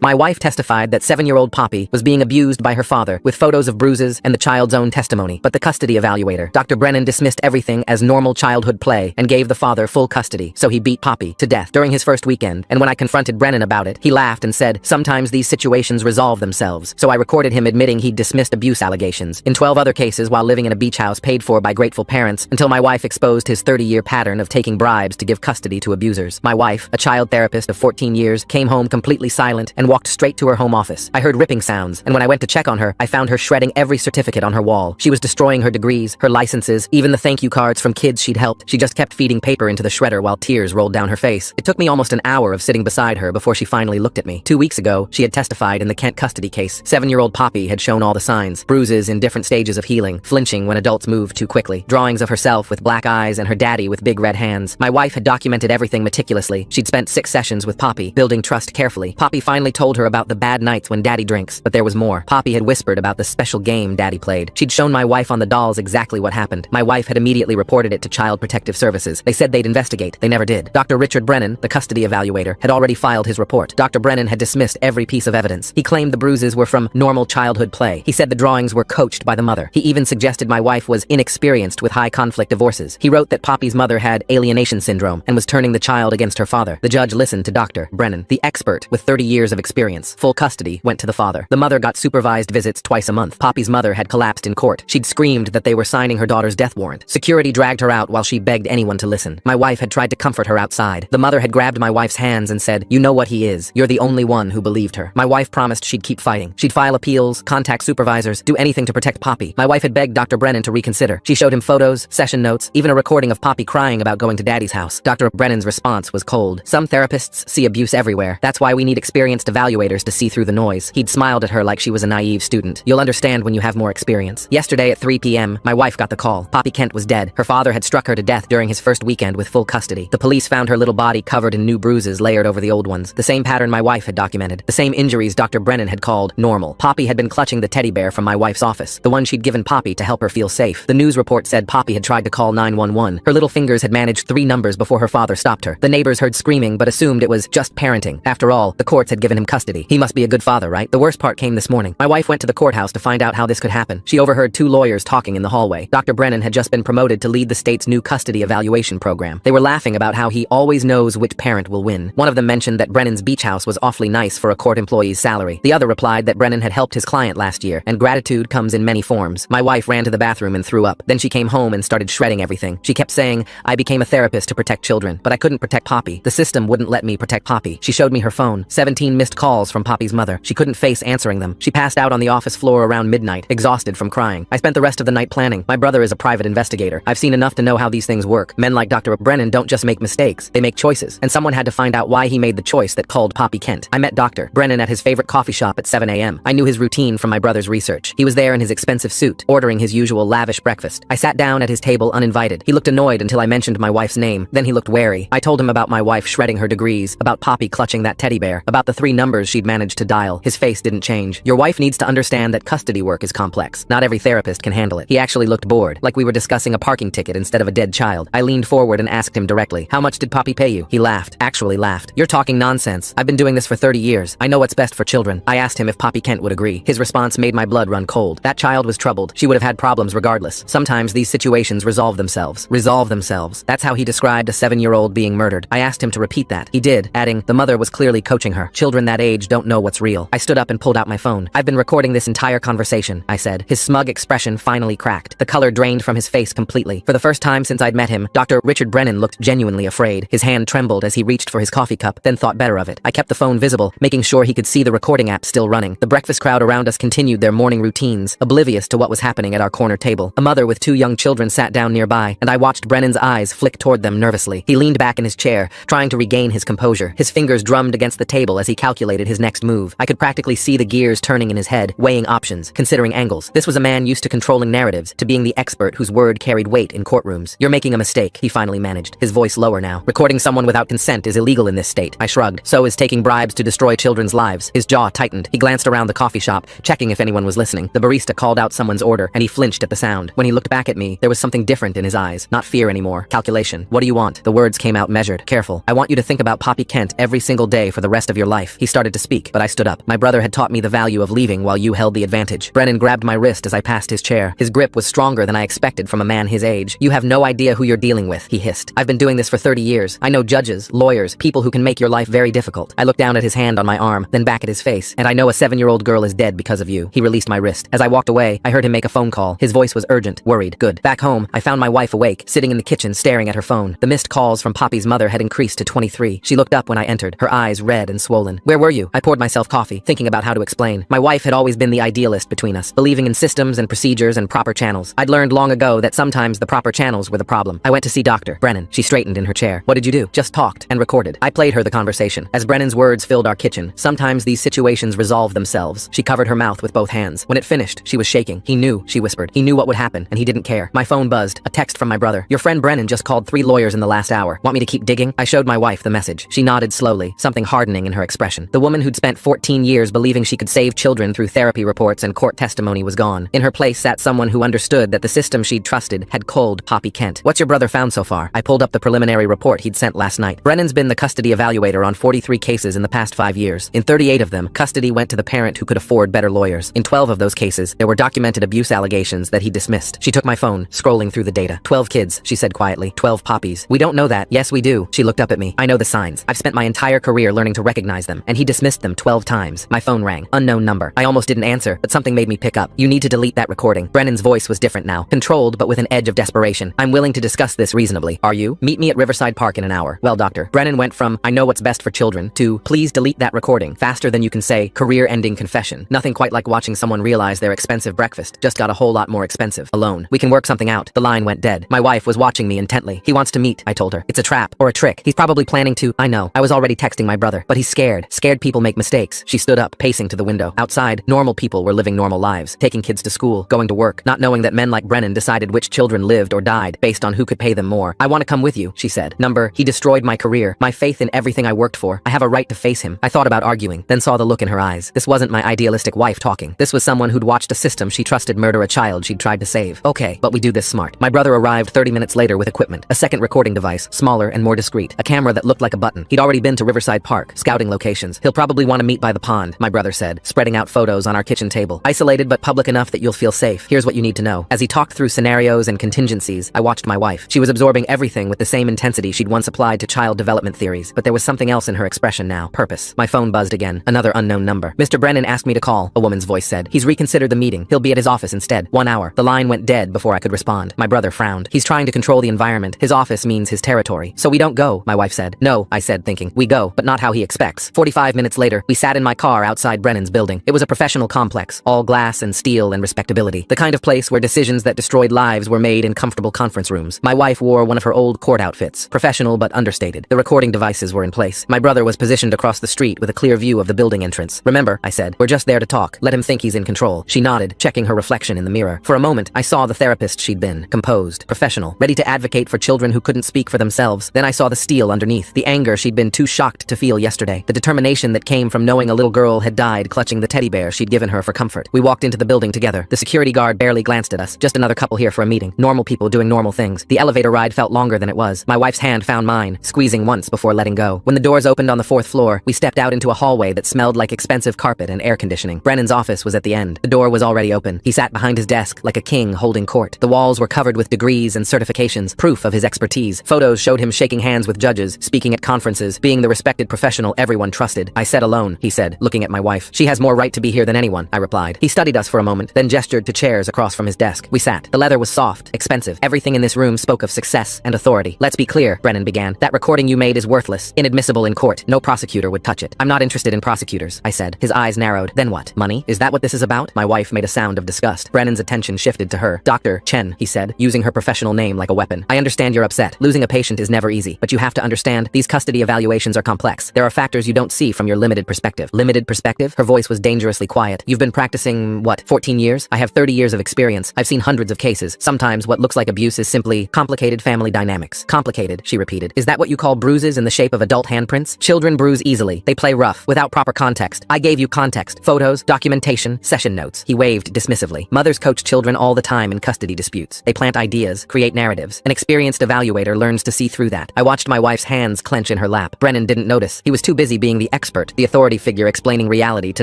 My wife testified that 7-year-old Poppy was being abused by her father, with photos of bruises and the child's own testimony. But the custody evaluator, Dr. Brennan, dismissed everything as normal childhood play and gave the father full custody, so he beat Poppy to death during his first weekend. And when I confronted Brennan about it, he laughed and said, "Sometimes these situations resolve themselves." So I recorded him admitting he'd dismissed abuse allegations in 12 other cases while living in a beach house paid for by grateful parents, until my wife exposed his 30-year pattern of taking bribes to give custody to abusers. My wife, a child therapist of 14 years, came home completely silent and walked straight to her home office. I heard ripping sounds, and when I went to check on her, I found her shredding every certificate on her wall. She was destroying her degrees, her licenses, even the thank you cards from kids she'd helped. She just kept feeding paper into the shredder while tears rolled down her face. It took me almost an hour of sitting beside her before she finally looked at me. 2 weeks ago, she had testified in the Kent custody case. 7-year-old Poppy had shown all the signs: bruises in different stages of healing, flinching when adults moved too quickly, drawings of herself with black eyes and her daddy with big red hands. My wife had documented everything meticulously. She'd spent 6 sessions with Poppy, building trust carefully. Poppy finally told her about the bad nights when daddy drinks, but there was more. Poppy had whispered about the special game daddy played. She'd shown my wife on the dolls exactly what happened. My wife had immediately reported it to Child Protective Services. They said they'd investigate. They never did. Dr. Richard Brennan, the custody evaluator, had already filed his report. Dr. Brennan had dismissed every piece of evidence. He claimed the bruises were from normal childhood play. He said the drawings were coached by the mother. He even suggested my wife was inexperienced with high-conflict divorces. He wrote that Poppy's mother had alienation syndrome and was turning the child against her father. The judge listened to Dr. Brennan, the expert with 30 years of experience. Full custody went to the father. The mother got supervised visits twice a month. Poppy's mother had collapsed in court. She'd screamed that they were signing her daughter's death warrant. Security dragged her out while she begged anyone to listen. My wife had tried to comfort her outside. The mother had grabbed my wife's hands and said, "You know what he is. You're the only one who believed her." My wife promised she'd keep fighting. She'd file appeals, contact supervisors, do anything to protect Poppy. My wife had begged Dr. Brennan to reconsider. She showed him photos, session notes, even a recording of Poppy crying about going to daddy's house. Dr. Brennan's response was cold. "Some therapists see abuse everywhere. That's why we need experienced evaluators to see through the noise." He'd smiled at her like she was a naive student. "You'll understand when you have more experience." Yesterday at 3 p.m., my wife got the call. Poppy Kent was dead. Her father had struck her to death during his first weekend with full custody. The police found her little body covered in new bruises layered over the old ones. The same pattern my wife had documented. The same injuries Dr. Brennan had called normal. Poppy had been clutching the teddy bear from my wife's office, the one she'd given Poppy to help her feel safe. The news report said Poppy had tried to call 911. Her little fingers had managed 3 numbers before her father stopped her. The neighbors heard screaming but assumed it was just parenting. After all, the courts had given him custody. He must be a good father, right? The worst part came this morning. My wife went to the courthouse to find out how this could happen. She overheard 2 lawyers talking in the hallway. Dr. Brennan had just been promoted to lead the state's new custody evaluation program. They were laughing about how he always knows which parent will win. One of them mentioned that Brennan's beach house was awfully nice for a court employee's salary. The other replied that Brennan had helped his client last year, and gratitude comes in many forms. My wife ran to the bathroom and threw up. Then she came home and started shredding everything. She kept saying, "I became a therapist to protect children, but I couldn't protect Poppy. The system wouldn't let me protect Poppy." She showed me her phone. 17 missed calls from Poppy's mother. She couldn't face answering them. She passed out on the office floor around midnight, exhausted from crying. I spent the rest of the night planning. My brother is a private investigator. I've seen enough to know how these things work. Men like Dr. Brennan don't just make mistakes. They make choices. And someone had to find out why he made the choice that called Poppy Kent. I met Dr. Brennan at his favorite coffee shop at 7 a.m. I knew his routine from my brother's research. He was there in his expensive suit, ordering his usual lavish breakfast. I sat down at his table uninvited. He looked annoyed until I mentioned my wife's name. Then he looked wary. I told him about my wife shredding her degrees, about Poppy clutching that teddy bear, about the 3 numbers she'd managed to dial. His face didn't change. "Your wife needs to understand that custody work is complex. Not every therapist can handle it." He actually looked bored, like we were discussing a parking ticket instead of a dead child. I leaned forward and asked him directly, "How much did Poppy pay you?" He laughed, actually laughed. "You're talking nonsense. I've been doing this for 30 years. I know what's best for children." I asked him if Poppy Kent would agree. His response made my blood run cold. That child was troubled. She would have had problems regardless. Sometimes these situations resolve themselves. Resolve themselves. That's how he described a 7-year-old being murdered. I asked him to repeat that. He did, adding, "The mother was clearly coaching her. Children that age don't know what's real." I stood up and pulled out my phone. "I've been recording this entire conversation," I said. His smug expression finally cracked. The color drained from his face completely. For the first time since I'd met him, Dr. Richard Brennan looked genuinely afraid. His hand trembled as he reached for his coffee cup, then thought better of it. I kept the phone visible, making sure he could see the recording app still running. The breakfast crowd around us continued their morning routines, oblivious to what was happening at our corner table. A mother with 2 young children sat down nearby, and I watched Brennan's eyes flick toward them nervously. He leaned back in his chair, trying to regain his composure. His fingers drummed against the table as he calculated his next move. I could practically see the gears turning in his head, weighing options, considering angles. This was a man used to controlling narratives, to being the expert whose word carried weight in courtrooms. "You're making a mistake," he finally managed, his voice lower now. "Recording someone without consent is illegal in this state." I shrugged. "So is taking bribes to destroy children's lives." His jaw tightened. He glanced around the coffee shop, checking if anyone was listening. The barista called out someone's order, and he flinched at the sound. When he looked back at me, there was something different in his eyes. Not fear anymore. Calculation. "What do you want?" The words came out measured, careful. "I want you to think about Poppy Kent every single day for the rest of your life." He started to speak, but I stood up. My brother had taught me the value of leaving while you held the advantage. Brennan grabbed my wrist as I passed his chair. His grip was stronger than I expected from a man his age. You have no idea who you're dealing with, he hissed. I've been doing this for 30 years. I know judges, lawyers, people who can make your life very difficult. I looked down at his hand on my arm, then back at his face, and I know a 7-year-old girl is dead because of you. He released my wrist. As I walked away, I heard him make a phone call. His voice was urgent, worried. Good. Back home, I found my wife awake, sitting in the kitchen staring at her phone. The missed calls from Poppy's mother had increased to 23. She looked up when I entered, her eyes red and swollen. Where were you? I poured myself coffee, thinking about how to explain. My wife had always been the idealist between us, believing in systems and procedures and proper channels. I'd learned long ago that sometimes the proper channels were the problem. I went to see Dr. Brennan. She straightened in her chair. What did you do? Just talked and recorded. I played her the conversation. As Brennan's words filled our kitchen, sometimes these situations resolve themselves. She covered her mouth with both hands. When it finished, she was shaking. He knew, she whispered. He knew what would happen, and he didn't care. My phone buzzed. A text from my brother. Your friend Brennan just called 3 lawyers in the last hour. Want me to keep digging? I showed my wife the message. She nodded slowly, something hardening in her expression. The woman who'd spent 14 years believing she could save children through therapy reports and court testimony was gone. In her place sat someone who understood that the system she'd trusted had culled Poppy Kent. What's your brother found so far? I pulled up the preliminary report he'd sent last night. Brennan's been the custody evaluator on 43 cases in the past 5 years. In 38 of them, custody went to the parent who could afford better lawyers. In 12 of those cases, there were documented abuse allegations that he dismissed. She took my phone, scrolling through the data. 12 kids, she said quietly. 12 Poppies. We don't know that. Yes, we do. She looked up at me. I know the signs. I've spent my entire career learning to recognize them, and he dismissed them 12 times. My phone rang. Unknown number. I almost didn't answer, but something made me pick up. You need to delete that recording. Brennan's voice was different now. Controlled, but with an edge of desperation. I'm willing to discuss this reasonably. Are you? Meet me at Riverside Park in an hour. Well, doctor. Brennan went from, I know what's best for children, to, please delete that recording, faster than you can say, career-ending confession. Nothing quite like watching someone realize their expensive breakfast just got a whole lot more expensive. Alone. We can work something out. The line went dead. My wife was watching me intently. He wants to meet, I told her. It's a trap, or a trick. He's probably planning to. I know. I was already texting my brother, but he's scared. Scared people make mistakes. She stood up, pacing to the window. Outside, normal people were living normal lives, taking kids to school, going to work, not knowing that men like Brennan decided which children lived or died based on who could pay them more. I want to come with you, she said. He destroyed my career, my faith in everything I worked for. I have a right to face him. I thought about arguing, then saw the look in her eyes. This wasn't my idealistic wife talking. This was someone who'd watched a system she trusted murder a child she'd tried to save. Okay, but we do this smart. My brother arrived 30 minutes later with equipment, a second recording device, smaller and more discreet, a camera that looked like a button. He'd already been to Riverside Park, scouting locations. He'll probably want to meet by the pond, my brother said, spreading out photos on our kitchen table. Isolated but public enough that you'll feel safe. Here's what you need to know. As he talked through scenarios and contingencies, I watched my wife. She was absorbing everything with the same intensity she'd once applied to child development theories, but there was something else in her expression now. Purpose. My phone buzzed again. Another unknown number. Mr. Brennan asked me to call, a woman's voice said. He's reconsidered the meeting. He'll be at his office instead. 1 hour. The line went dead before I could respond. My brother frowned. He's trying to control the environment. His office means his territory. So we don't go, my wife said. No, I said, thinking. We go, but not how he expects. 45 minutes later, we sat in my car outside Brennan's building. It was a professional complex, all glass and steel and respectability. The kind of place where decisions that destroyed lives were made in comfortable conference rooms. My wife wore one of her old court outfits. Professional but understated. The recording devices were in place. My brother was positioned across the street with a clear view of the building entrance. Remember, I said, we're just there to talk. Let him think he's in control. She nodded, checking her reflection in the mirror. For a moment, I saw the therapist she'd been. Composed, professional, ready to advocate for children who couldn't speak for themselves. Then I saw the steel underneath. The anger she'd been too shocked to feel yesterday. The determination that came from knowing a little girl had died clutching the teddy bear she'd given her for comfort. We walked into the building together. The security guard barely glanced at us. Just another couple here for a meeting. Normal people doing normal things. The elevator ride felt longer than it was. My wife's hand found mine, squeezing once before letting go. When the doors opened on the 4th floor, we stepped out into a hallway that smelled like expensive carpet and air conditioning. Brennan's office was at the end. The door was already open. He sat behind his desk like a king holding court. The walls were covered with degrees and certifications, proof of his expertise. Photos showed him shaking hands with judges, speaking at conferences, being the respected professional everyone trusted. I sat alone, he said, looking at my wife. She has more right to be here than anyone, I replied. He studied us for a moment, then gestured to chairs across from his desk. We sat. The leather was soft, expensive. Everything in this room spoke of success and authority. Let's be clear, Brennan began. That recording you made is worthless, inadmissible in court. No prosecutor would touch it. I'm not interested in prosecutors, I said. His eyes narrowed. Then what? Money? Is that what this is about? My wife made a sound of disgust. Brennan's attention shifted to her. Dr. Chen, he said, using her professional name like a weapon. I understand you're upset. Losing a patient is never easy, but you have to understand, these custody evaluations are complex. There are factors you don't see from your limited perspective. Limited perspective? Her voice was dangerously quiet. You've been practicing, what, 14 years? I have 30 years of experience. I've seen hundreds of cases. Sometimes what looks like abuse is simply complicated family dynamics. Complicated, she repeated. Is that what you call bruises in the shape of adult handprints? Children bruise easily. They play rough, without proper context. I gave you context. Photos, documentation, session notes. He waved dismissively. Mothers coach children all the time in custody disputes. They plant ideas, create narratives. An experienced evaluator learns to see through that. I watched my wife's hands clench in her lap. Brennan didn't notice. He was too busy being the expert, the authority figure explaining reality to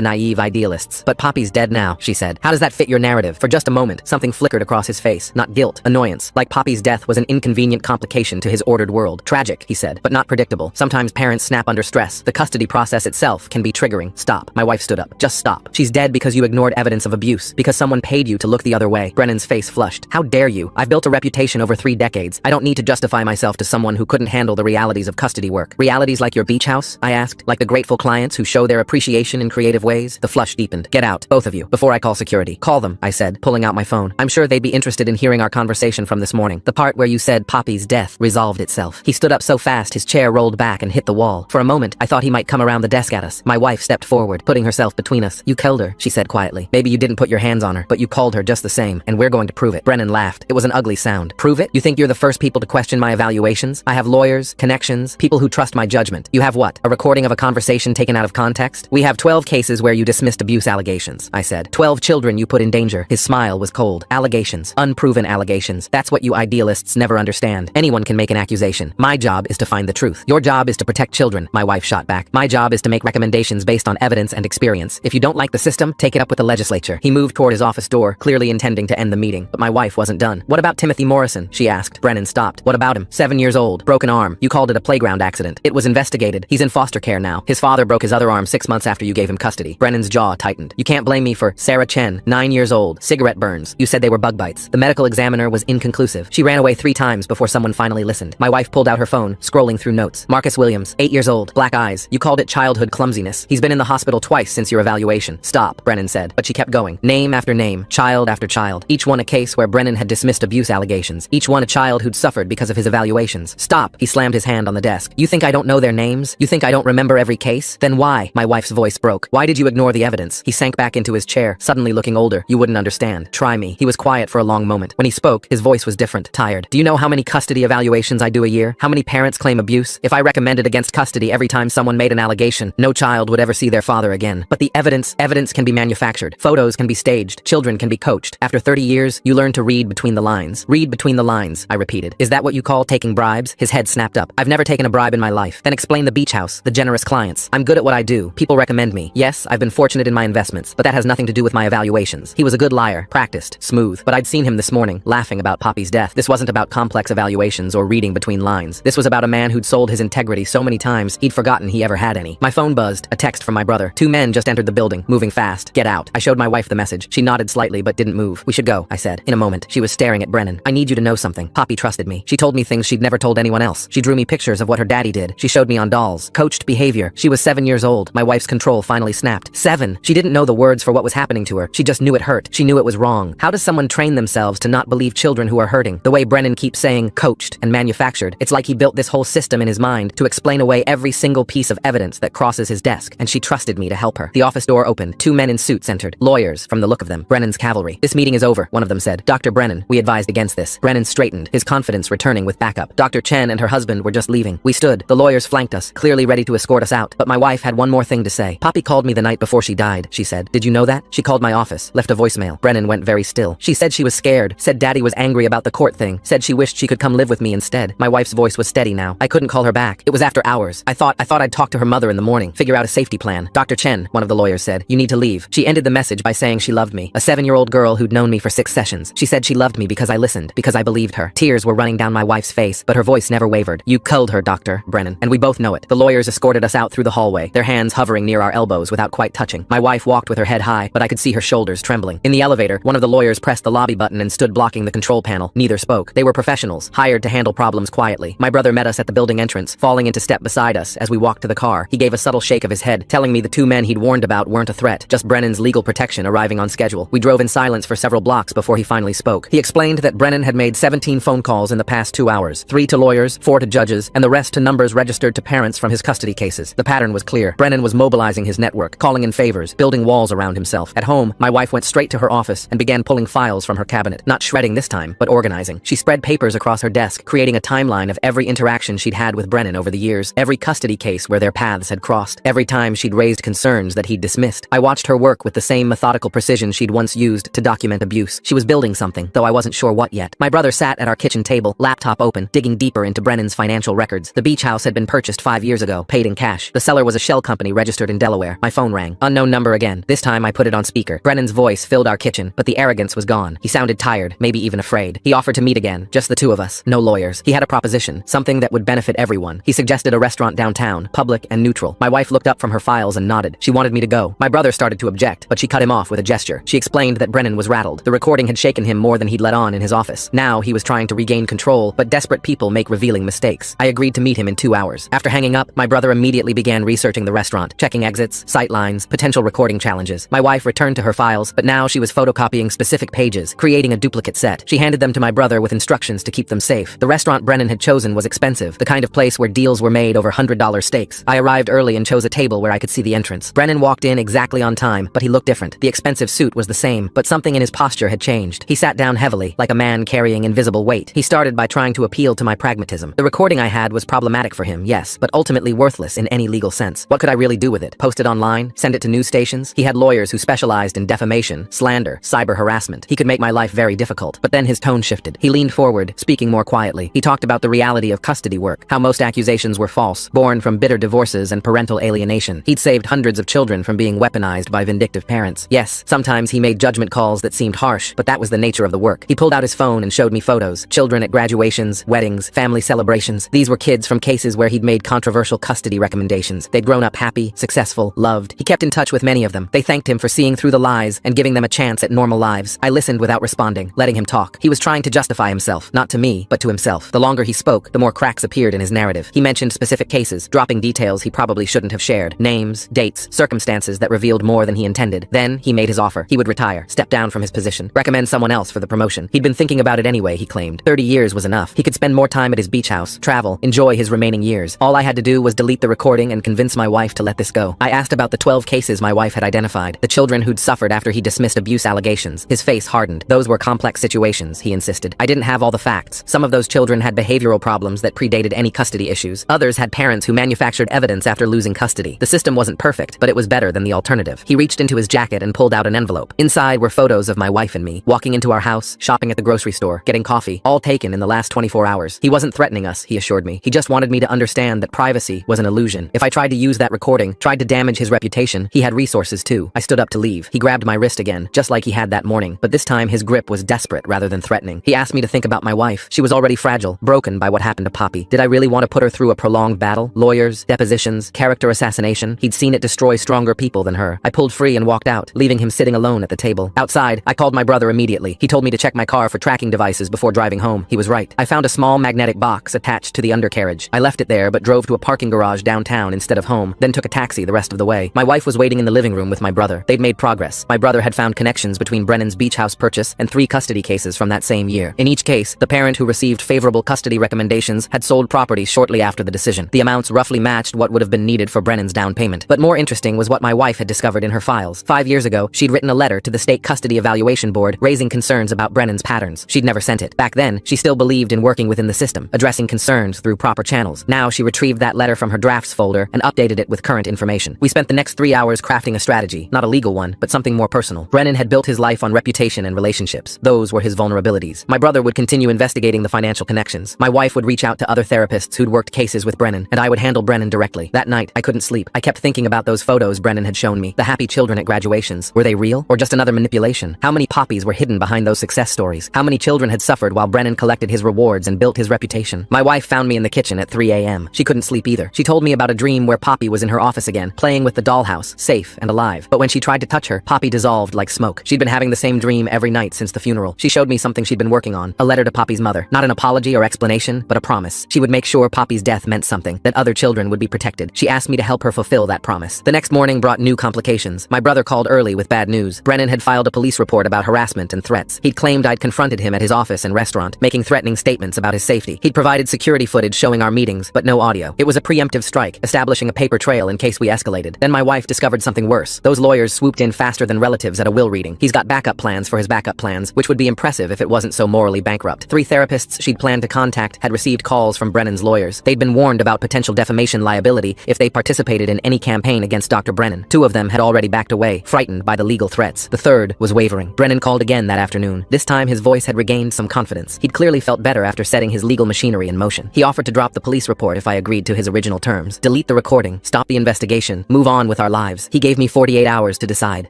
naive idealists. But Poppy's dead now, she said. How does that fit your narrative? For just a moment, something flickered across his face. Not guilt, annoyance. Like Poppy's death was an inconvenient complication to his ordered world. Tragic, he said, but not predictable. Sometimes parents snap under stress. The custody process itself can be triggering. Stop. My wife stood up. Just stop. She's dead because you ignored evidence of abuse, because someone paid you to look the other way. Brennan's face flushed. How dare you? I've built a reputation over 3 decades. I don't need to justify myself to someone who couldn't handle the realities of custody work. Realities like your beach house? I asked. Like the grateful clients who show their appreciation in creative ways? The flush deepened. Get out, both of you, before I call security. Call them, I said, pulling out my phone. I'm sure they'd be interested in hearing our conversation from this morning. The part where you said Poppy's death resolved itself. He stood up so fast his chair rolled back and hit the wall. For a moment, I thought he might come around the desk at us. My wife stepped forward, putting herself between us. You killed her, she said quietly. Maybe you didn't put your hands on her, but you called her just the same, and we're going to prove it. Brennan laughed. It was an ugly sound. Prove it? You think you're the first people to question my evaluations? I have lawyers, connections, people who trust my judgment. You have what? A recording of a conversation taken out of context? We have 12 cases where you dismissed abuse allegations, I said. 12 children you put in danger. His smile was cold. Allegations. Unproven allegations. That's what you idealists never understand. Anyone can make an accusation. My job is to find the truth. Your job is to protect children, my wife shot back. My job is to make recommendations based on evidence and experience. If you don't like the system, take it up with the legislature. He moved toward his office door, clearly intending to end the meeting, but my wife wasn't done. What about Timothy Morrison? She asked. Brennan stopped. What about him? 7 years old. Broken arm. You called it a playground accident. It was investigated. He's in foster care now. His father broke his other arm 6 months after you gave him custody. Brennan's jaw tightened. You can't blame me for Sarah Chen, 9 years old. Cigarette burns. You said they were bug bites. The medical examiner was inconclusive. She ran away 3 times before someone finally listened. My wife pulled out her phone, scrolling through notes. Marcus Williams, 8 years old. Black eyes. You called it childhood clumsiness. He's been in the hospital twice since your evaluation. Stop, Brennan said. But she kept going. Name after name. Child after child. Each one a case where Brennan had dismissed abuse allegations. Each one a child who'd suffered because of his evaluations. Stop. He slammed his hand on the desk. You think I don't know their names? You think I don't remember every case? Then why? My wife's voice broke. Why did you ignore the evidence? He sank back into his chair, suddenly looking older. You wouldn't understand. Try me. He was quiet for a long moment. When he spoke, his voice was different, tired. Do you know how many custody evaluations I do a year? How many parents claim abuse? If I recommended against custody every time someone made an allegation, no child would ever see their father again. But the evidence can be manufactured. Photos can be staged. Children can be coached. After 30 years, you learn to read between the lines. Read between the lines, I repeated. Is that what you call taking bribes? His head snapped up. I've never taken a bribe in my life. Then explain the beach house, the generous clients. I'm good at what I do. People recommend me. Yes, I've been fortunate in my investments, but that has nothing to do with my evaluations. He was a good liar, practiced, smooth, but I'd seen him this morning, laughing about Poppy's death. This wasn't about complex evaluations or reading between lines. This was about a man who'd sold his integrity so many times, he'd forgotten he ever had any. My phone buzzed, a text from my brother. 2 men just entered the building, moving fast. Get out. I showed my wife the message. She nodded slightly but didn't move. We should go, I said. In a moment, she was staring at Brennan. I need you to know something. Poppy trusted me. She told me things she'd never told anyone else. She drew me pictures of what her daddy did. She showed me on dolls. Coached behavior. She was 7 years old. My wife's control finally snapped. 7. She didn't know the words for what was happening to her. She just knew it hurt. She knew it was wrong. How does someone train themselves to not believe children who are hurting? The way Brennan keeps saying coached and manufactured. It's like he built this whole system in his mind to explain away every single piece of evidence that crosses his desk, and she trusted me to help her. The office door opened. 2 men in suits entered. Lawyers, from the look of them. Brennan's cavalry. This meeting is over, one of them said. Dr. Brennan, we advised against this. Brennan straightened, his confidence returning with backup. Dr. Chen and her husband were just leaving. We stood. The lawyers flanked us, clearly ready to escort us out. But my wife had one more thing to say. Poppy called me the night before she died, she said. Did you know that? She called my office, left a voicemail. Brennan went very still. She said she was scared, said daddy was angry about the court thing, said she wished she could come live with me instead. My wife's voice was steady now. I couldn't call her back. It was after hours. I thought I'd talk to her mother in the morning, figure out a safety plan. Dr. Chen, one of the lawyers said, you need to leave. She ended the message by saying she loved me. A 7-year-old girl who'd known me for 6 sessions. She said she loved me because I listened, because I believed her. Tears were running down my wife's face, but her voice never wavered. You culled her, Dr. Brennan, and we both know it. The lawyers escorted us out through the hallway, their hands hovering near our elbows without quite touching. My wife walked with her head high, but I could see her shoulders trembling. In the elevator, one of the lawyers pressed the lobby button and stood blocking the control panel. Neither spoke. They were professionals, hired to handle problems quietly. My brother met us at the building entrance, falling into step beside us as we walked to the car. He gave a subtle shake of his head, telling me the 2 men he'd warned about weren't a threat, just Brennan's legal protection arriving on schedule. We drove in silence for several blocks before he finally spoke. He explained that Brennan had made 17 phone calls in the past 2 hours, 3 to lawyers, 4 to judges, and the rest to numbers registered to parents from his custody cases. The pattern was clear. Brennan was mobilizing his network, calling in favors, building walls around himself. At home, my wife went straight to her office and began pulling files from her cabinet, not shredding this time, but organizing. She spread papers across her desk, creating a timeline of every interaction she'd had with Brennan over the years, every custody case where their paths had crossed, every time she'd raised concerns that he'd dismissed. I watched her work with the same methodical precision she'd once used to document abuse. She was building something, though I wasn't sure what yet. My brother sat at our kitchen table, laptop open, digging deeper into Brennan's financial records. The beach house had been purchased 5 years ago, paid in cash. The seller was a shell company registered in Delaware. My phone rang. Unknown number again. This time I put it on speaker. Brennan's voice filled our kitchen, but the arrogance was gone. He sounded tired, maybe even afraid. He offered to meet again, just the two of us, no lawyers. He had a proposition, something that would benefit everyone. He suggested a restaurant downtown, public and neutral. My wife looked up from her files and nodded. She wanted me to go. My brother started to object, but she cut him off with a gesture. She explained that Brennan was rattled. The recording had shaken him more than he'd let on in his office. Now he was trying to regain control, but desperate people make revealing mistakes. I agreed to meet him in 2 hours. After hanging up, my brother immediately began researching the restaurant, checking exits, sight lines, potential recording challenges. My wife returned to her files, but now she was photocopying specific pages, creating a duplicate set. She handed them to my brother with instructions to keep them safe. The restaurant Brennan had chosen was expensive, the kind of place where deals were made over $100 steaks. I arrived early and chose a table where I could see the entrance. Brennan walked in exactly on time, but he looked different. The expensive suit was the same, but something in his posture had changed. He sat down heavily, like a man carrying invisible weight. He started by trying to appeal to my pragmatism. The recording I had was problematic for him, yes, but ultimately worthless in any legal sense. What could I really do with it? Post it online? Send it to news stations? He had lawyers who specialized in defamation, slander, cyber harassment. He could make my life very difficult. But then his tone shifted. He leaned forward, speaking more quietly. He talked about the reality of custody work, how most accusations were false, born from bitter divorces and parental alienation. He'd saved hundreds of children from being weaponized by vindictive parents. Yes, sometimes he made judgment calls that seemed harsh, but that was the nature of the work. He pulled out his phone and showed me photos. Children at graduations, weddings, family celebrations. These were kids from cases where he'd made controversial custody recommendations. They'd grown up happy, successful, loved. He kept in touch with many of them. They thanked him for seeing through the lies and giving them a chance at normal lives. I listened without responding, letting him talk. He was trying to justify himself, not to me, but to himself. The longer he spoke, the more cracks appeared in his narrative. He mentioned specific cases, dropping details he probably shouldn't have shared. Names, dates, circumstances that revealed more than he intended. Then, he made his offer. He would retire, step down from his position, recommend someone else for the promotion. He'd been thinking about it anyway, he claimed. 30 years was enough. He could spend more time at his beach house, travel, enjoy his remaining years. All I had to do was delete the recording and convince my wife to let this go. I asked about the 12 cases my wife had identified, the children who'd suffered after he dismissed abuse allegations. His face hardened. Those were complex situations, he insisted. I didn't have all the facts. Some of those children had behavioral problems that predated any custody issues. Others had parents who manufactured evidence after losing custody. The system wasn't perfect, but it was better than the alternative. He reached into his jacket and pulled out an envelope. Inside were photos of my wife and me, walking into our house, shopping at the grocery store, getting coffee, all taken in the last 24 hours. He wasn't threatening us, he assured me. He just wanted me to understand that privacy was an illusion. If I tried to use that recording, tried to damage his reputation, he had resources too. I stood up to leave. He grabbed my wrist again, just like he had that morning, but this time his grip was desperate rather than threatening. He asked me to think about my wife. She was already fragile, broken by what happened to Poppy. Did I really want to put her through a prolonged battle? Lawyers, depositions, character assassination? He'd seen it destroy stronger people than her. I pulled free and walked out, leaving him sitting alone at the table. Outside, I called my brother immediately. He told me to check my car for tracking devices before driving home. He was right. I found a small magnetic box attached to the undercarriage. I left it there, but drove to a parking garage downtown instead of home, then took a taxi the rest of the way. My wife was waiting in the living room with my brother. They'd made progress. My brother had found connections between Brennan's beach house purchase and 3 custody cases from that same year. In each case, the parent who received favorable custody recommendations had sold property shortly after the decision. The amounts roughly matched what would have been needed for Brennan's down payment. But more interesting was what my wife had discovered in her files. 5 years ago, she'd written a letter to the State Custody Evaluation Board raising concerns about Brennan's patterns. She'd never sent it. Back then, she still believed in working within the system, addressing concerns through proper channels. Now she retrieved that letter from her drafts folder and updated it with current information. We spent the next 3 hours crafting a strategy, not a legal one, but something more personal. Brennan had built his life on reputation and relationships. Those were his vulnerabilities. My brother would continue investigating the financial connections. My wife would reach out to other therapists who'd worked cases with Brennan, and I would handle Brennan directly. That night, I couldn't sleep. I kept thinking about those photos Brennan had shown me. The happy children at graduations. Were they real? Or just another manipulation? How many poppies were hidden behind those success stories? How many children had suffered while Brennan collected his rewards and built his reputation? My wife found me in the kitchen at 3 a.m. She couldn't sleep either. She told me about a dream where Poppy was in her office again, playing with the dollhouse, safe and alive. But when she tried to touch her, Poppy dissolved like smoke. She'd been having the same dream every night since the funeral. She showed me something she'd been working on, a letter to Poppy's mother. Not an apology or explanation, but a promise. She would make sure Poppy's death meant something, that other children would be protected. She asked me to help her fulfill that promise. The next morning brought new complications. My brother called early with bad news. Brennan had filed a police report about harassment and threats. He'd claimed I'd confronted him at his office and restaurant, making threatening statements about his safety. He'd provided security footage showing our meetings, but no audio. It was a preemptive strike, establishing a paper trail in case we escalated. Then my wife discovered something worse. Those lawyers swooped in faster than relatives at a will reading. He's got backup plans for his backup plans, which would be impressive if it wasn't so morally bankrupt. 3 therapists she'd planned to contact had received calls from Brennan's lawyers. They'd been warned about potential defamation liability if they participated in any campaign against Dr. Brennan. 2 of them had already backed away, frightened by the legal threats. The third was wavering. Brennan called again that afternoon. This time his voice had regained some confidence. He'd clearly felt better after setting his legal machinery in motion. He offered to drop the police report if I agreed to his original terms, delete the recording, stop the investigation, move on with our lives. He gave me 48 hours to decide.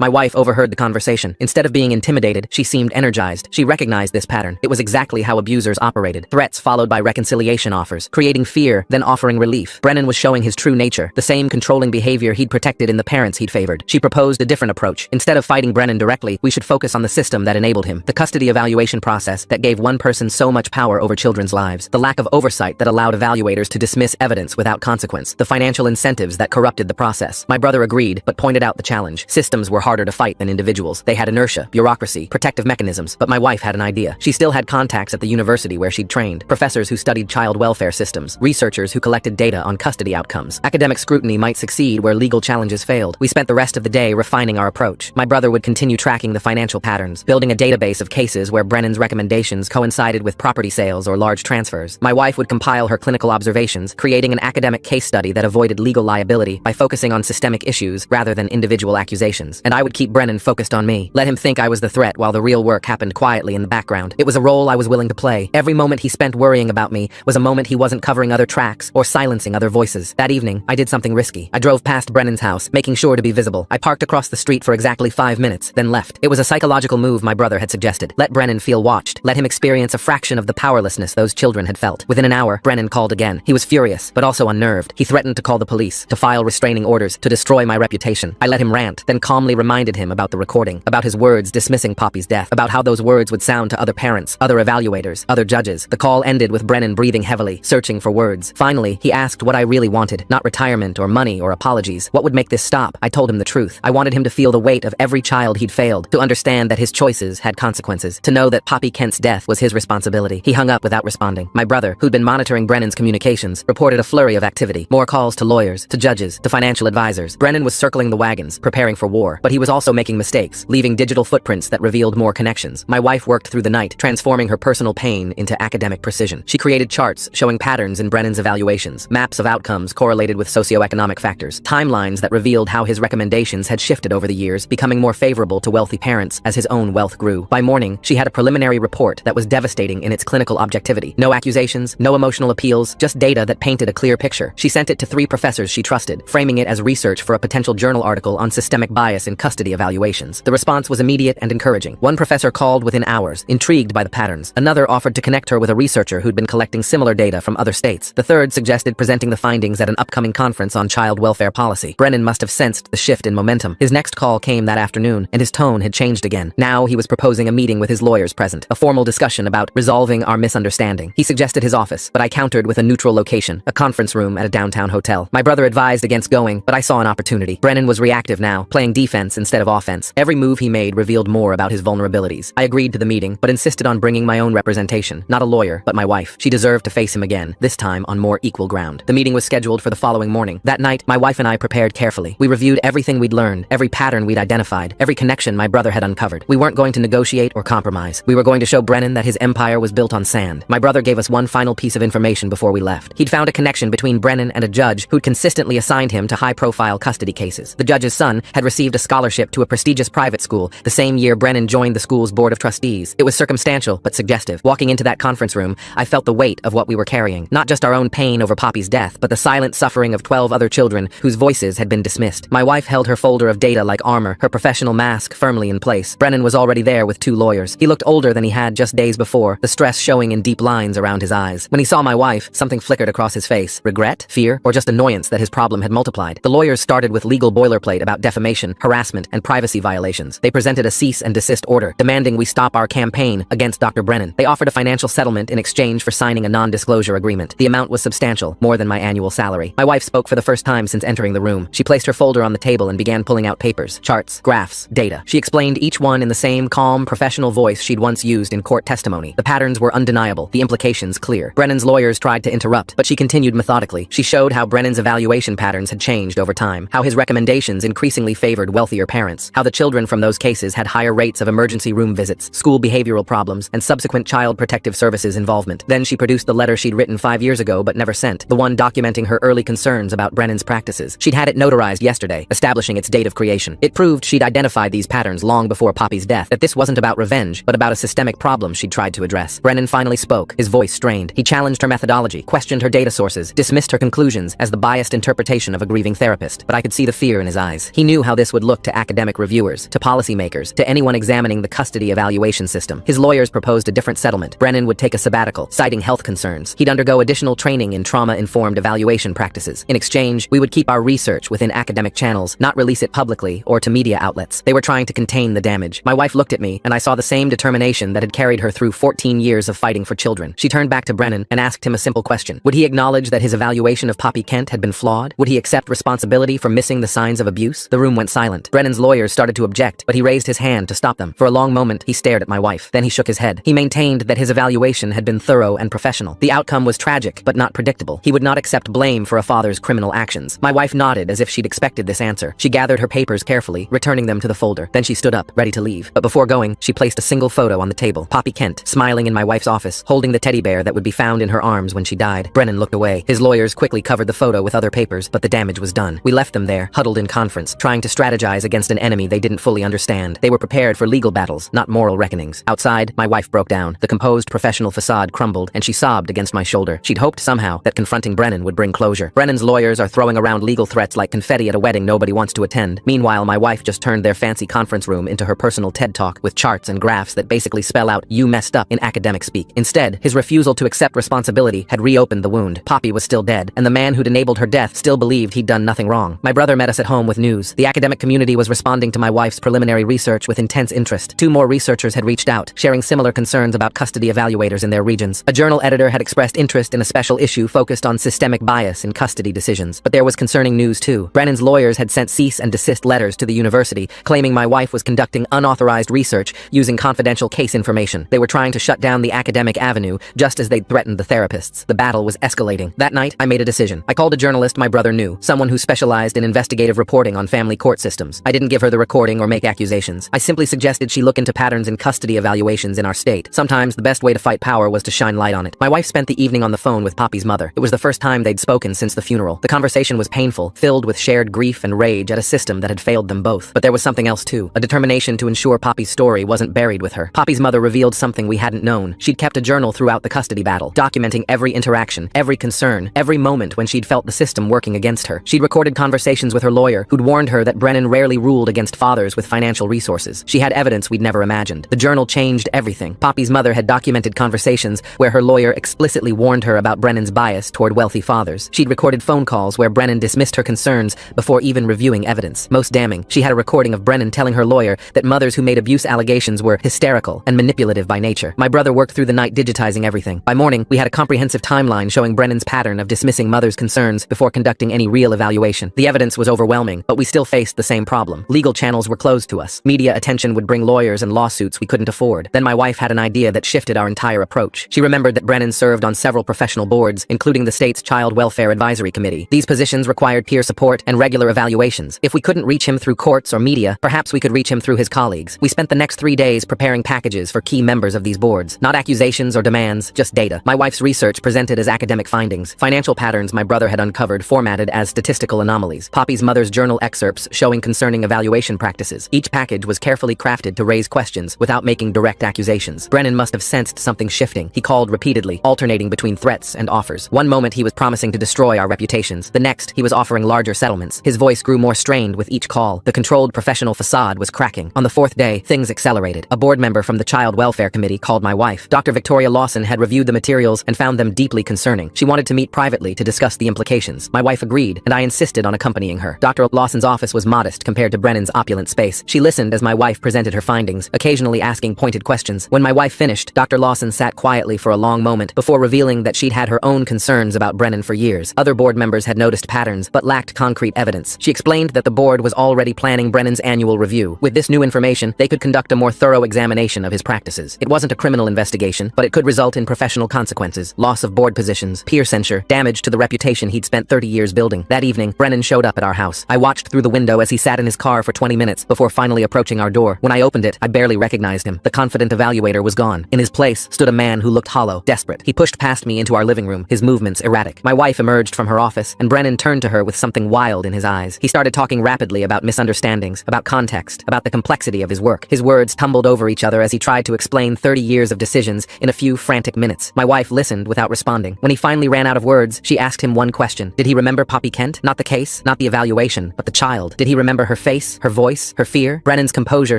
My wife overheard the conversation. Instead of being intimidated, she seemed energized. She recognized this pattern. It was exactly how abusers operated. Threats followed by reconciliation offers, creating fear, then offering relief. Brennan was showing his true nature, the same controlling behavior he'd protected in the parents he'd favored. She proposed a different approach. Instead of fighting Brennan directly, we should focus on the system that enabled him. The custody evaluation process that gave one person so much power over children's lives. The lack of oversight that allowed evaluators to dismiss evidence without consequence. The financial incentives that corrupted the process. My brother agreed, but pointed out the challenge. Systems were harder to fight than individuals. They had inertia, bureaucracy, protective mechanisms. But my wife had an idea. She still had contacts at the university where she'd trained. Professors who studied child welfare systems. Researchers who collected data on custody outcomes. Academic scrutiny might succeed where legal challenges failed. We spent the rest of the day refining our approach. My brother would continue tracking the financial patterns, building a database of cases where Brennan's recommendations coincided with property sales or large transfers. My wife would compile her clinical observations, creating an academic case study that avoided legal liability by focusing on systemic issues rather than individual accusations. And I would keep Brennan focused on me. Let him think I was the threat while the real work happened quietly in the background. It was a role I was willing to play. Every moment he spent worrying about me was a moment he wasn't covering other tracks or silencing other voices. That evening, I did something risky. I drove past Brennan's house, making sure to be visible. I parked across the street for exactly 5 minutes, then left. It was a psychological move my brother had suggested. Let Brennan feel watched. Let him experience a fraction of the powerlessness those children had felt. Within an hour, Brennan called again. He was furious, but also unnerved. He threatened to call the police, to file restraining orders, to destroy my reputation. I let him rant, then calmly reminded him about the recording, about his words dismissing Poppy's death, about how those words would sound to other parents, other evaluators, other judges. The call ended with Brennan breathing heavily, searching for words. Finally, he asked what I really wanted, not retirement or money or apologies. What would make this stop? I told him the truth. I wanted him to feel the weight of every child he'd failed, to understand that his choices had consequences, to know that Poppy Kent's death was his responsibility. He hung up without responding. My brother, who'd been monitoring Brennan's communications, reported a flurry of activity. More calls to lawyers, to judges, to financial advisors. Brennan was circling the wagons, preparing for war, but he was also making mistakes, leaving digital footprints that revealed more connections. My wife worked through the night, transforming her personal pain into academic precision. She created charts showing patterns in Brennan's evaluations, maps of outcomes correlated with socioeconomic factors, timelines that revealed how his recommendations had shifted over the years, becoming more favorable to wealthy parents as his own wealth grew. By morning, she had a preliminary report that was devastating in its clinical objectivity. No accusations, no emotional appeals, just data that painted a clear picture. She sent it to 3 professors she trusted, framing it as research for a potential journal article on systemic bias in custody evaluations. The response was immediate and encouraging. One professor called within hours, intrigued by the patterns. Another offered to connect her with a researcher who'd been collecting similar data from other states. The third suggested presenting the findings at an upcoming conference on child welfare policy. Brennan must have sensed the shift in momentum. His next call came that afternoon, and his tone had changed again. Now he was proposing a meeting with his lawyers present, a formal discussion about resolving our misunderstanding. He suggested his office, but I countered with a neutral location, a conference room at a downtown hotel. My brother advised against going, but I saw an opportunity. Brennan was reactive now, playing defense instead of offense. Every move he made revealed more about his vulnerabilities. I agreed to the meeting, but insisted on bringing my own representation. Not a lawyer, but my wife. She deserved to face him again, this time on more equal ground. The meeting was scheduled for the following morning. That night, my wife and I prepared carefully. We reviewed everything we'd learned, every pattern we'd identified, every connection my brother had uncovered. We weren't going to negotiate or compromise. We were going to show Brennan that his empire was built on sand. My brother gave us one final piece of information before we left. He'd found a connection between Brennan and a judge who'd consistently assigned him to high-profile custody cases. The judge's son had received a scholarship to a prestigious private school the same year Brennan joined the school's board of trustees. It was circumstantial, but suggestive. Walking into that conference room, I felt the weight of what we were carrying. Not just our own pain over Poppy's death, but the silent suffering of 12 other children whose voices had been dismissed. My wife held her folder of data like armor, her professional mask firmly in place. Brennan was already there with 2 lawyers. He looked older than he had just days before, the stress showing in deep lines around his eyes. When he saw my wife, something flickered across his face. Regret? Fear? Or just annoyance that his problem had multiplied? The lawyers started with legal boilerplate about defamation, harassment, and privacy violations. They presented a cease and desist order, demanding we stop our campaign against Dr. Brennan. They offered a financial settlement in exchange for signing a non-disclosure agreement. The amount was substantial, more than my annual salary. My wife spoke for the first time since entering the room. She placed her folder on the table and began pulling out papers, charts, graphs, data. She explained each one in the same calm, professional voice she'd once used in court testimony. The patterns were undeniable, the implications clear. Brennan's lawyers tried to interrupt, but she continued methodically. She showed how Brennan's evaluation patterns had changed over time, how his recommendations increasingly favored wealthier parents, how the children from those cases had higher rates of emergency room visits, school behavioral problems, and subsequent child protective services involvement. Then she produced the letter she'd written 5 years ago but never sent, the one documenting her early concerns about Brennan's practices. She'd had it notarized yesterday, establishing its date of creation. It proved she'd identified these patterns long before Poppy's death, that this wasn't about revenge, but about a systemic problem she'd tried to address. Brennan finally spoke, his voice strained. He challenged her methodology, questioned her data sources, dismissed her conclusions as the biased interpretation of a grieving therapist, but I could see the fear in his eyes. He knew how this would look to academic reviewers, to policymakers, to anyone examining the custody evaluation system. His lawyers proposed a different settlement. Brennan would take a sabbatical, citing health concerns. He'd undergo additional training in trauma-informed evaluation practices. In exchange, we would keep our research within academic channels, not release it publicly or to media outlets. They were trying to contain the damage. My wife looked at me, and I saw the same determination that had carried her through 14 years of fighting for children. She turned back to Brennan and asked him a simple question. Would he acknowledge that his evaluation of Poppy Kent had been flawed? Would he accept responsibility for missing the signs of abuse? The room went silent. Brennan's lawyers started to object, but he raised his hand to stop them. For a long moment, he stared at my wife. Then he shook his head. He maintained that his evaluation had been thorough and professional. The outcome was tragic, but not predictable. He would not accept blame for a father's criminal actions. My wife nodded as if she'd expected this answer. She gathered her papers carefully, returning them to the folder. Then she stood up, ready to leave. But before going, she placed a single photo on the table. Poppy Kent, smiling in my wife's office, holding the teddy bear that would be found in her arms when she died. Brennan looked away. His lawyers quickly covered the photo with other papers, but the damage was done. We left them there, huddled in conference, trying to strategize against an enemy they didn't fully understand. They were prepared for legal battles, not moral reckonings. Outside, my wife broke down. The composed professional facade crumbled, and she sobbed against my shoulder. She'd hoped somehow that confronting Brennan would bring closure. Brennan's lawyers are throwing around legal threats like confetti at a wedding nobody wants to attend. Meanwhile, my wife just turned their fancy conference room into her personal TED Talk with charts and graphs that basically spell out "you messed up" in academic speak. Instead, his refusal to accept responsibility had reopened the wound. Poppy was still dead, and the man who'd enabled her death still believed he'd done nothing wrong. My brother met us at home with news. The academic community was responding to my wife's preliminary research with intense interest. 2 more researchers had reached out, sharing similar concerns about custody evaluators in their regions. A journal editor had expressed interest in a special issue focused on systemic bias in custody decisions. But there was concerning news too. Brennan's lawyers had sent cease and desist letters to the university, claiming my wife was conducting unauthorized research using confidential case information. They were trying to shut down the academic avenue, just as they'd threatened the therapists. The battle was escalating. That night, I made a decision. I called a journalist my brother knew, someone who specialized in investigative reporting on family court systems. I didn't give her the recording or make accusations. I simply suggested she look into patterns in custody evaluations in our state. Sometimes the best way to fight power was to shine light on it. My wife spent the evening on the phone with Poppy's mother. It was the first time they'd spoken since the funeral. The conversation was painful, filled with shared grief and rage at a system that had failed them both. But there was something else too, a determination to ensure Poppy's story wasn't buried with her. Poppy's mother revealed something we hadn't known. She'd kept a journal throughout the custody battle, documenting every interaction, every concern, every moment when she'd felt the system working against her. She'd recorded conversations with her lawyer, who'd warned her that Brennan rarely ruled against fathers with financial resources. She had evidence we'd never imagined. The journal changed everything. Poppy's mother had documented conversations where her lawyer explicitly warned her about Brennan's bias toward wealthy fathers. She'd recorded phone calls where Brennan dismissed her concerns before even reviewing evidence. Most damning, she had a recording of Brennan telling her lawyer that mothers who made abuse allegations were hysterical and manipulative by nature. My brother worked through the night digitizing everything. By morning, we had a comprehensive timeline showing Brennan's pattern of dismissing mothers' concerns before conducting any real evaluation. The evidence was overwhelming, but we still faced the same problem. Legal channels were closed to us. Media attention would bring lawyers and lawsuits we couldn't afford. Then my wife had an idea that shifted our entire approach. She remembered that Brennan served on several professional boards, including the state's Child Welfare Advisory Committee. These positions required peer support and regular evaluations. If we couldn't reach him through courts or media, perhaps we could reach him through his colleagues. We spent the next 3 days preparing packages for key members of these boards. Not accusations or demands, just data. My wife's research presented as academic findings. Financial patterns my brother had uncovered formatted as statistical anomalies. Poppy's mother's journal excerpts showing concerning evaluation practices. Each package was carefully crafted to raise questions without making direct accusations. Brennan must have sensed something shifting. He called repeatedly, alternating between threats and offers. One moment he was promising to destroy our reputations. The next, he was offering larger settlements. His voice grew more strained with each call. The controlled professional facade was cracking. On the 4th day, things accelerated. A board member from the Child Welfare Committee called my wife. Dr. Victoria Lawson had reviewed the materials and found them deeply concerning. She wanted to meet privately to discuss the implications. My wife agreed, and I insisted on accompanying her. Dr. Lawson's office was modest compared to Brennan's opulent space. She listened as my wife presented her findings, occasionally asking pointed questions. When my wife finished, Dr. Lawson sat quietly for a long moment before revealing that she'd had her own concerns about Brennan for years. Other board members had noticed patterns, but lacked concrete evidence. She explained that the board was already planning Brennan's annual review. With this new information, they could conduct a more thorough examination of his practices. It wasn't a criminal investigation, but it could result in professional consequences, loss of board positions, peer censure, damage to the reputation he'd spent 30 years building. That evening, Brennan showed up at our house. I watched through the window as he sat in his car for 20 minutes before finally approaching our door. When I opened it, I barely recognized him. The confident evaluator was gone. In his place stood a man who looked hollow, desperate. He pushed past me into our living room, his movements erratic. My wife emerged from her office, and Brennan turned to her with something wild in his eyes. He started talking rapidly about misunderstandings, about context, about the complexity of his work. His words tumbled over each other as he tried to explain 30 years of decisions in a few frantic minutes. My wife listened without responding. When he finally ran out of words, she asked him one question. Did he remember Poppy Kent? Not the case, not the evaluation, but the child. Did he remember her face, her voice, her fear? Brennan's composure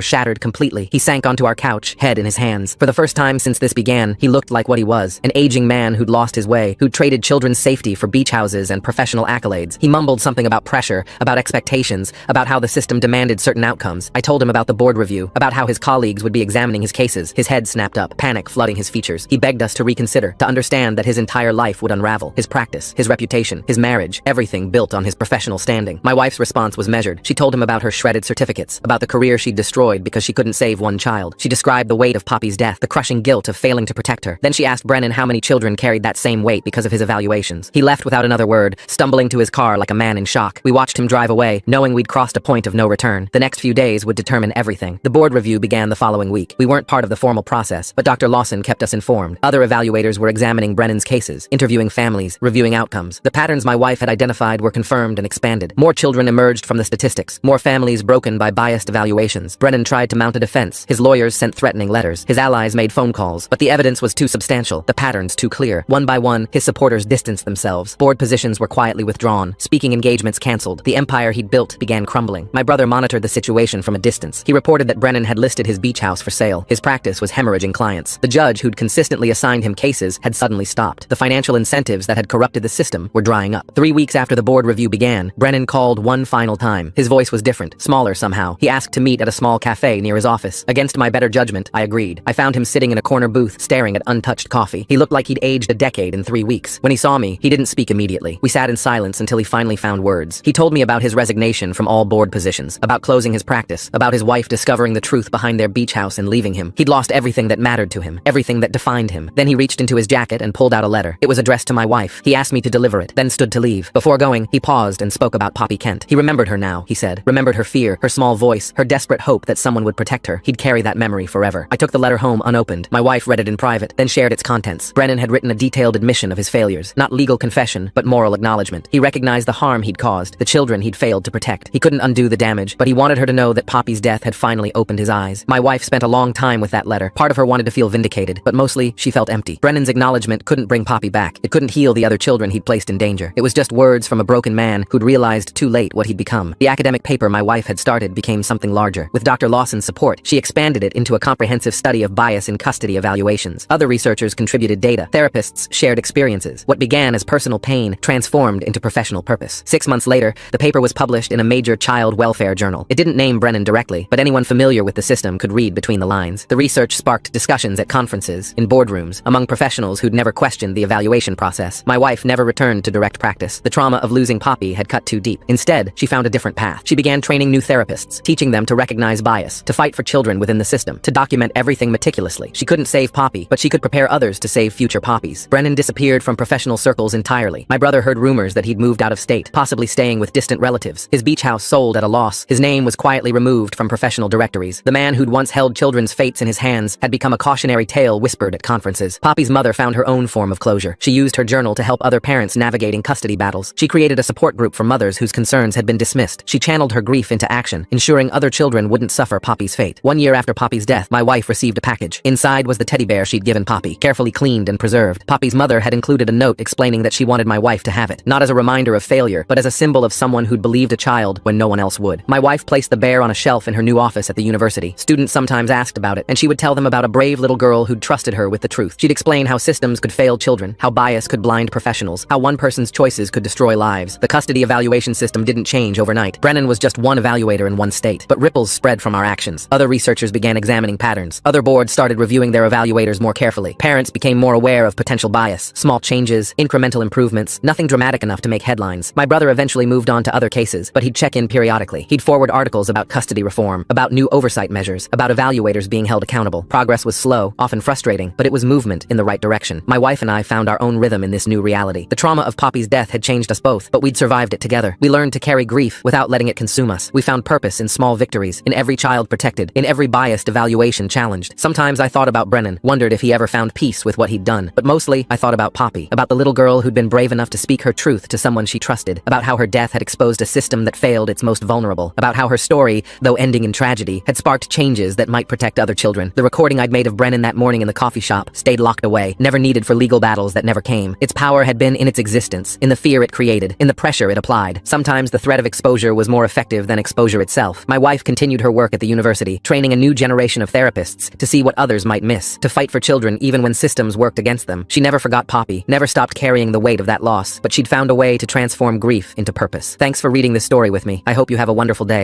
shattered completely. He sank onto our couch, head in his hands. For the first time since this began, he looked like what he was, an aging man who'd lost his way, who'd traded children's safety for beach houses and professional accolades. He mumbled something about pressure, about expectations, about how the system demanded certain outcomes. I told him about the board review, about how his colleagues would be examining his cases. His head snapped up, panic flooding his features. He begged us to reconsider, to understand that his entire life would unravel. His practice, his reputation, his marriage, everything built on his professional standing. My wife's response was measured. She told him about her shredded certificates, about the career she'd destroyed because she couldn't save one child. She described the weight of Poppy's death, the crushing guilt of failing to protect her. Then she asked Brennan how many children carried that same weight because of his evaluations. He left without another word, stumbling to his car like a man in shock. We watched him drive away, knowing we'd crossed a point of no return. The next few days would determine everything. The board review began the following week. We weren't part of the formal process, but Dr. Lawson kept us informed. Other evaluators were examining Brennan's cases, interviewing families, reviewing outcomes. The patterns my wife had identified were confirmed and expanded. More children emerged from the statistics, more families broken by biased evaluations. Brennan tried to mount a defense. His lawyers sent threatening letters. His allies made phone calls, but the evidence was too substantial, the patterns too clear. One by one, his supporters distanced themselves. Board positions were quietly withdrawn, speaking engagements canceled. The empire he'd built began crumbling. My brother monitored the situation from a distance. He reported that Brennan had listed his beach house for sale. His practice was hemorrhaging clients. The judge who'd consistently assigned him cases had suddenly stopped. The financial incentives that had corrupted the system were drying up. 3 weeks after the board review began, Brennan called one final time. His voice was different, smaller somehow. He asked to meet at a small cafe near his office. Against my better judgment, I agreed. I found him sitting in a corner booth, staring at untouched coffee. He looked like he'd aged a decade in 3 weeks. When he saw me, he didn't speak immediately. We sat in silence until he finally found words. He told me about his resignation from all board positions, about closing his practice, about his wife discovering the truth behind their beach house and leaving him. He'd lost everything that mattered to him, everything that defined him. Then he reached into his jacket and pulled out a letter. It was addressed to my wife. He asked me to deliver it, then stood to leave. Before going, he paused and spoke about Poppy Kent. He remembered her now, he said. Remembered her fear, her small voice, her desperate hope that someone would protect her. He'd carry that memory forever. I took the letter home unopened. My wife read it in private, then shared its contents. Brennan had written a detailed admission of his failures. Not legal confession, but moral acknowledgement. He recognized the harm he'd caused, the children he'd failed to protect. He couldn't undo the damage, but he wanted her to know that Poppy's death had finally opened his eyes. My wife spent a long time with that letter. Part of her wanted to feel vindicated, but mostly she felt empty. Brennan's acknowledgement couldn't bring Poppy back. It couldn't heal the other children he'd placed in danger. It was just words from a broken man who'd realized too late what he'd become. The academic paper my wife had started became something larger. With Dr. Lawson's support, she expanded it into a comprehensive study of bias in custody evaluations. Other researchers contributed data. Therapists shared experiences. What began as personal pain transformed into professional purpose. 6 months later, the paper was published in a major child welfare journal. It didn't name Brennan directly, but anyone familiar with the system could read between the lines. The research sparked discussions at conferences, in boardrooms, among professionals who'd never questioned the evaluation process. My wife never returned to direct practice. The trauma of losing Poppy had cut too deep. Instead, she found a different path. She began training new therapists, teaching them to recognize bias, to fight for children within the system, to document everything meticulously. She couldn't save Poppy, but she could prepare others to save future Poppies. Brennan disappeared from professional circles entirely. My brother heard rumors that he'd moved out of state, possibly staying with distant relatives. His beach house sold at a loss. His name was quietly removed from professional directories. The man who'd once held children's fates in his hands had become a cautionary tale whispered at conferences. Poppy's mother found her own form of closure. She used her journal to help other parents navigating custody battles. She created a support group for mothers whose concerns had been dismissed. She channeled her grief into action, ensuring other children wouldn't suffer Poppy's fate. 1 year after Poppy's death, my wife received a package. Inside was the teddy bear she'd given Poppy, carefully cleaned and preserved. Poppy's mother had included a note explaining that she wanted my wife to have it, not as a reminder of failure, but as a symbol of someone who'd believed a child when no one else would. My wife placed the bear on a shelf in her new office at the university. Students sometimes asked about it, and she would tell them about a brave little girl who'd trusted her with the truth. She'd explain how systems could fail children, how bias could blind professionals, how one person's choices could destroy lives. The custody evaluation system didn't change overnight. Brennan was just one evaluator in one state, but ripples spread from our actions. Other researchers began examining patterns. Other boards started reviewing their evaluators more carefully. Parents became more aware of potential bias. Small changes, incremental improvements, nothing dramatic enough to make headlines. My brother eventually moved on to other cases, but he'd check in periodically. He'd forward articles about custody reform, about new oversight measures, about evaluators being held accountable. Progress was slow, often frustrating, but it was movement in the right direction. My wife and I found our own rhythm in this new reality. The trauma of Poppy's death had changed us both, but we'd survived it together. We learned to carry grief without letting it consume us. We found purpose in small victories, in every child protected, in every biased evaluation challenged. Sometimes I thought about Brennan, wondered if he ever found peace with what he'd done, but mostly I thought about Poppy, about the little girl who'd been brave enough to speak her truth to someone she trusted, about how her death had exposed a system that failed its most vulnerable, about how her story, though ending in tragedy, had sparked changes that might protect other children. The recording I'd made of Brennan that morning in the coffee shop stayed locked away, never needed for legal battles that never came. Its power had been in its existence distance, in the fear it created, in the pressure it applied. Sometimes the threat of exposure was more effective than exposure itself. My wife continued her work at the university, training a new generation of therapists to see what others might miss, to fight for children even when systems worked against them. She never forgot Poppy, never stopped carrying the weight of that loss, but she'd found a way to transform grief into purpose. Thanks for reading this story with me. I hope you have a wonderful day.